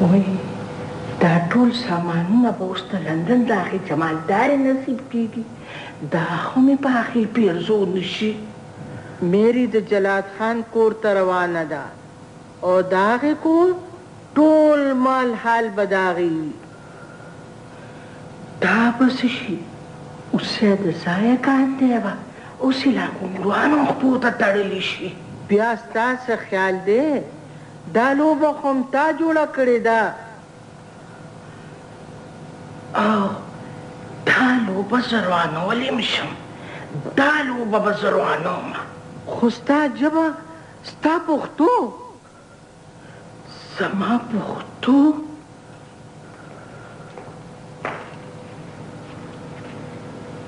وای دا ټول سامانونه به اوس د لندن د هغې جمالدارې نصیب کېږي دا خو مې په هغې پیرزو نشي میری د جلات خان کور ته روانه ده او د هغې کور ټول مال حال به د هغې وي دا به څه شي اوس یې د ځایه کار دی به اوس یې لا ګونګروانو خپو ته تړلی شي بیا ستا څه خیال دی دا لوبه خو م تا جوړه کړې ده او دا لوبه زه روانولی م شم دا لوبه به زه روانوم خو ستا ژبه ستا پښتو زما پښتو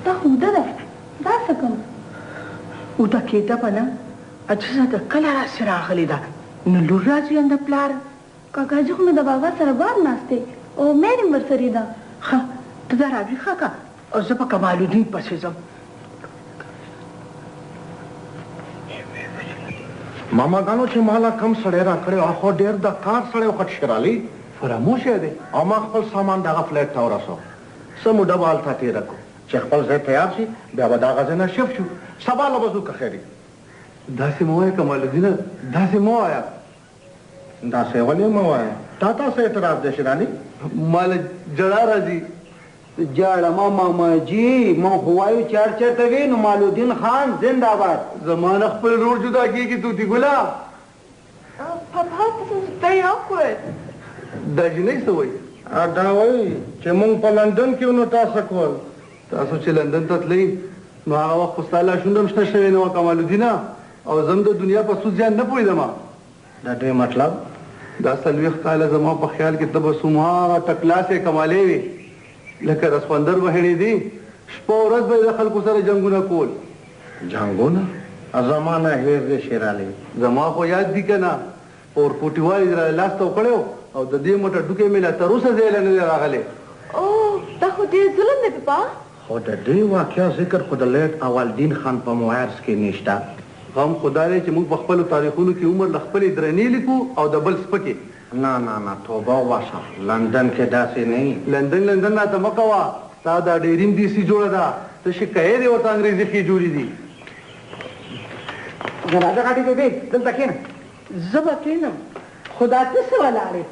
دا اوده ده دا څه کوم اوده کېده به نه عجزه د کله راسې راغلې ده نو لور راځي د پلار کاکاجي خو مې د بابا سره بار ناست دی او میر یې ورسرې ده ښه ته دا راویښه که او زه په کمالالدین پسې ځم ماماګانو چې مالا کم سړی راکړی او خو ډېر د کار سړی وخت شرالي فراموش یې دی او ما خپل سامان دغه فلیټ ته ورسو څه موده به هلته تېره کړو چې خپل ځای تیار شي بیا به دغه ځای نه شف شو سبا له به ځو که خیر داسې مه وایه کمالالدینه داسې مه وایه داسې ولې مه وایه تا څه اعتراض دی شرالي ما له جړا راځي جاړه ما ماماجي ما خو وایو چار چېرته وي نو مالودین خان زنده باد زما نه خپل ورور جدا کېږي توتي ګله Papa, this is very awkward. دا جنۍ څه وایي دا وایي چې موږ په لندن کې نو تاسو کول تاسو چې لندن ته تلئ نو هغه وخت خو ستا لاشونه هم شته شوې نه وه کمالالدینه او زه هم د دنیا په سود زیان نه پوهېدم دا دې مطلب دا 40 کاله زما په خیال کې ته به څومره ټکلاسې کمالې وې لکه رسپندر وهڼې دي شپه ورځ به یې د خلکو سره جنګونه کول جنګونه زما نه هېر دی شیرالي زما خو یاد دي که نه اورپوټي والي را لاس ته وکړی او د دې موټه ډوکې مې لا تر اوسه ځای له نه دی راغلی Oh, دا خو ډېر ظلم دی پپا خو د دې واقعه ذکر خو د لیټ اولدین خان په موارس کې نشته غم خدا دی چې موږ په خپلو تاریخونو کې عمر له خپلې درنې لیکو او د بل سپکې نه نه نه توبه وباسه لندن کې داسې نه لندن راته مه کوه ستا دا ډېریم دیسي جوړه ده ته شکایت یې ورته انګریزي ښې جوړې دي راځه غاټې بېبې دلته کښېنه زه به کښېنم خو دا ته څه ولاړې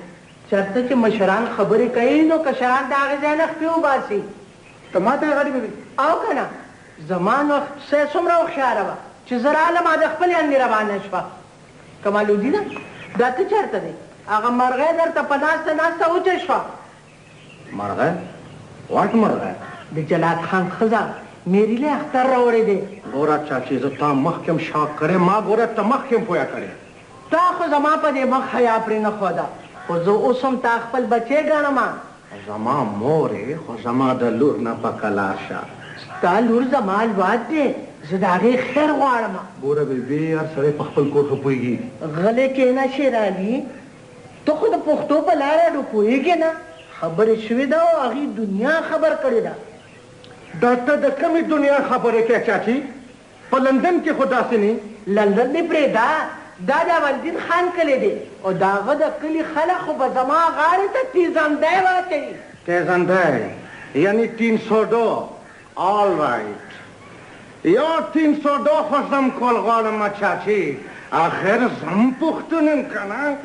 چېرته چې مشران خبرې کوي نو کشران د هغې ځای نه خپې وباسي ته ما ته غاټې بېبې او که نه زما نو سه څومره هوښیاره وه چې زه رالم د خپلې اندې روانه شوه کمالالدینه دا ته چېرته دی هغه مرغۍ درته په ناسته وچه شوه مرغۍ واټ مرغۍ د جلات خان ښځه میریلی اختر راوړی دی ګوره چاچي زه تا مخکې هم شاک کړی ما ګوره ته مخکې هم پویه کړې تا خو زما په دې مخ حیا پرې نه ښوده خو زه اوس هم تا خپل بچی ګڼم زما مورې خو زما د لور نه په کلار شه ستا لور زما لواد دی زه د هغې خیر غواړم ګوره بېبې هر سړی په خپل کور ښه پوهېږي غلی کښېنه شېرعلي ته خو د پښتو په لاره ډو پوهېږې نه خبرې شوې ده او هغې دنیا خبر کړې ده دا ته د کومې دنیا خبرې کوې چاچي په لندن کې خو داسې نه لندن دې پرېږده دا د اولدین خان کلی دی او د هغه د کلي خلک خو به زما غاړې ته تیزندی واچوي تیزندی یعنی 302 آل رایټ یا 302 خو زم کول غواړم چاچي آخر زم پښتون یم که نه